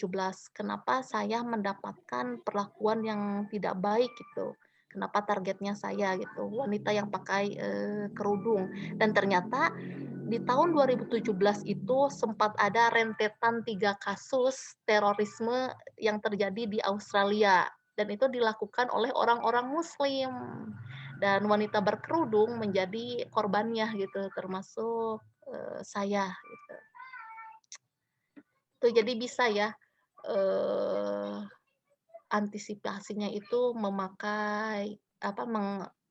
Kenapa saya mendapatkan perlakuan yang tidak baik gitu. Kenapa targetnya saya gitu, wanita yang pakai kerudung. Dan ternyata di tahun 2017 itu sempat ada rentetan 3 kasus terorisme yang terjadi di Australia. Dan itu dilakukan oleh orang-orang Muslim. Dan wanita berkerudung menjadi korbannya gitu, termasuk saya gitu. Itu jadi bisa ya antisipasinya itu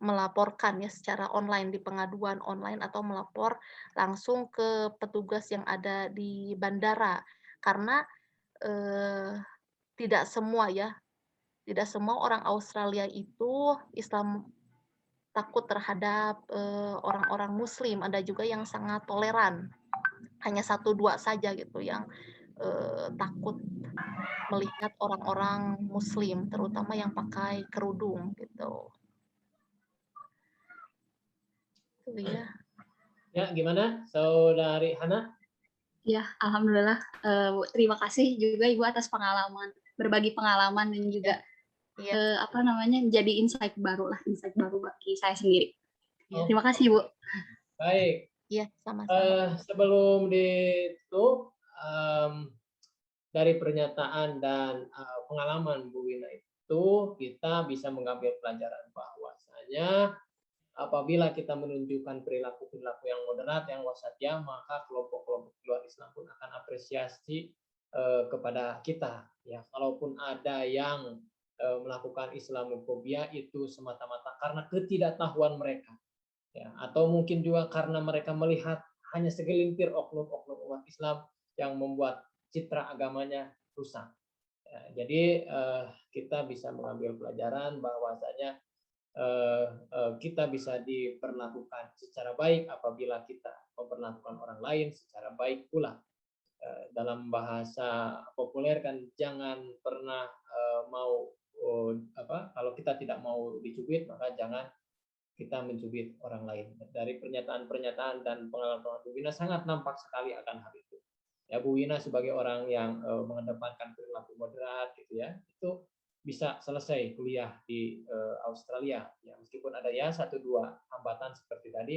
melaporkan ya secara online di pengaduan online atau melapor langsung ke petugas yang ada di bandara. Karena tidak semua orang Australia itu takut terhadap orang-orang Muslim. Ada juga yang sangat toleran. Hanya 1-2 saja gitu yang takut melihat orang-orang Muslim, terutama yang pakai kerudung gitu. Itu ya. Ya, gimana, Saudari Hana? Ya, alhamdulillah. Bu, terima kasih juga Ibu atas berbagi pengalaman dan juga Iya. jadi insight baru bagi saya sendiri. Oh. Terima kasih Bu. Baik. Iya, sama-sama. Sebelum ditutup, dari pernyataan dan pengalaman Bu Wina itu kita bisa mengambil pelajaran bahwasanya apabila kita menunjukkan perilaku-perilaku yang moderat, yang wasatiyah, maka kelompok-kelompok di luar Islam pun akan apresiasi kepada kita. Ya, kalaupun ada yang melakukan Islamofobia itu semata-mata karena ketidaktahuan mereka, ya, atau mungkin juga karena mereka melihat hanya segelintir oknum-oknum umat Islam yang membuat citra agamanya rusak. Ya, jadi kita bisa mengambil pelajaran bahwasanya kita bisa diperlakukan secara baik apabila kita memperlakukan orang lain secara baik pula. Dalam bahasa populer kan jangan pernah mau kalau kita tidak mau dicubit, maka jangan kita mencubit orang lain. Dari pernyataan-pernyataan dan pengalaman Bu Wina sangat nampak sekali akan hal itu. Ya, Bu Wina sebagai orang yang mengedepankan perilaku moderat gitu ya, itu bisa selesai kuliah di Australia. Ya, meskipun ada ya 1-2 hambatan seperti tadi,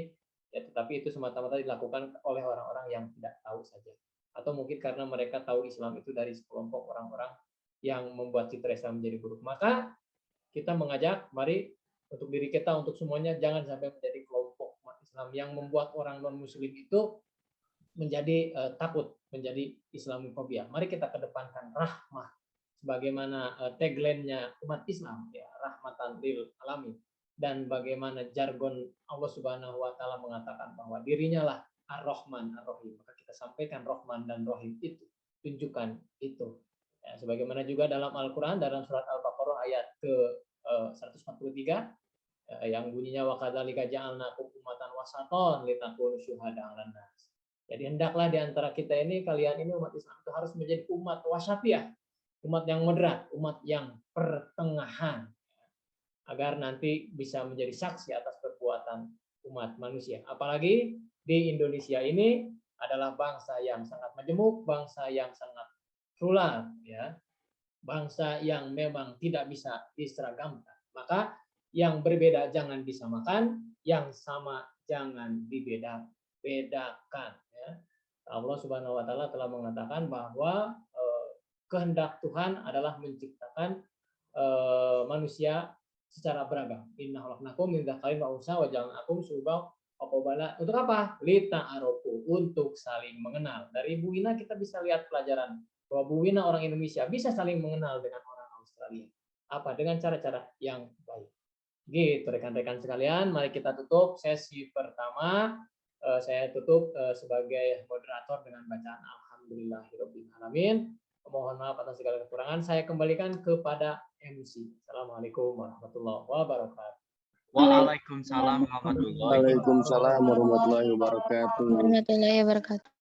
ya tetapi itu semata-mata dilakukan oleh orang-orang yang tidak tahu saja. Atau mungkin karena mereka tahu Islam itu dari sekelompok orang-orang yang membuat citra Islam menjadi buruk. Maka kita mengajak, mari untuk diri kita, untuk semuanya, jangan sampai menjadi kelompok umat Islam yang membuat orang non-muslim itu menjadi takut, menjadi Islamofobia. Mari kita kedepankan rahmah. Sebagaimana tagline-nya umat Islam, ya, rahmatan lil alamin. Dan bagaimana jargon Allah Subhanahu wa Ta'ala mengatakan bahwa dirinya lah Ar-Rahman Ar-Rahim. Maka kita sampaikan Rahman dan Rahim itu, tunjukkan itu. Ya, sebagaimana juga dalam Al-Quran, dalam surat Al-Baqarah ayat ke 143, yang bunyinya wa kadzalika ja'alnakum ummatan wasaton litakunu syuhada 'alan nas. Jadi hendaklah di antara kita ini, kalian ini umat Islam itu harus menjadi umat wasatiyah, umat yang moderat, umat yang pertengahan, agar nanti bisa menjadi saksi atas perbuatan umat manusia. Apalagi di Indonesia ini adalah bangsa yang sangat majemuk, bangsa yang sangat plural, ya, bangsa yang memang tidak bisa diseragamkan. Maka yang berbeda jangan disamakan, yang sama jangan dibedakan. Ya. Allah Subhanahu Wa Taala telah mengatakan bahwa kehendak Tuhan adalah menciptakan manusia secara beragam. Inna khalaqnakum min dzakarin wa unsa wa ja'alnakum syu'uban wa qabala. Untuk apa? Lita'arofu, untuk saling mengenal. Dari Bu Wina kita bisa lihat pelajaran bahwa Bu Wina orang Indonesia bisa saling mengenal dengan orang Australia. Apa? Dengan cara-cara yang baik. Gitu rekan-rekan sekalian, mari kita tutup sesi pertama. Saya tutup sebagai moderator dengan bacaan Alhamdulillahirabbil alamin. Mohon maaf atas segala kekurangan. Saya kembalikan kepada MC. Assalamualaikum warahmatullahi wabarakatuh. Waalaikumsalam warahmatullahi wabarakatuh. Waalaikumsalam warahmatullahi wabarakatuh. Warahmatullahi wabarakatuh.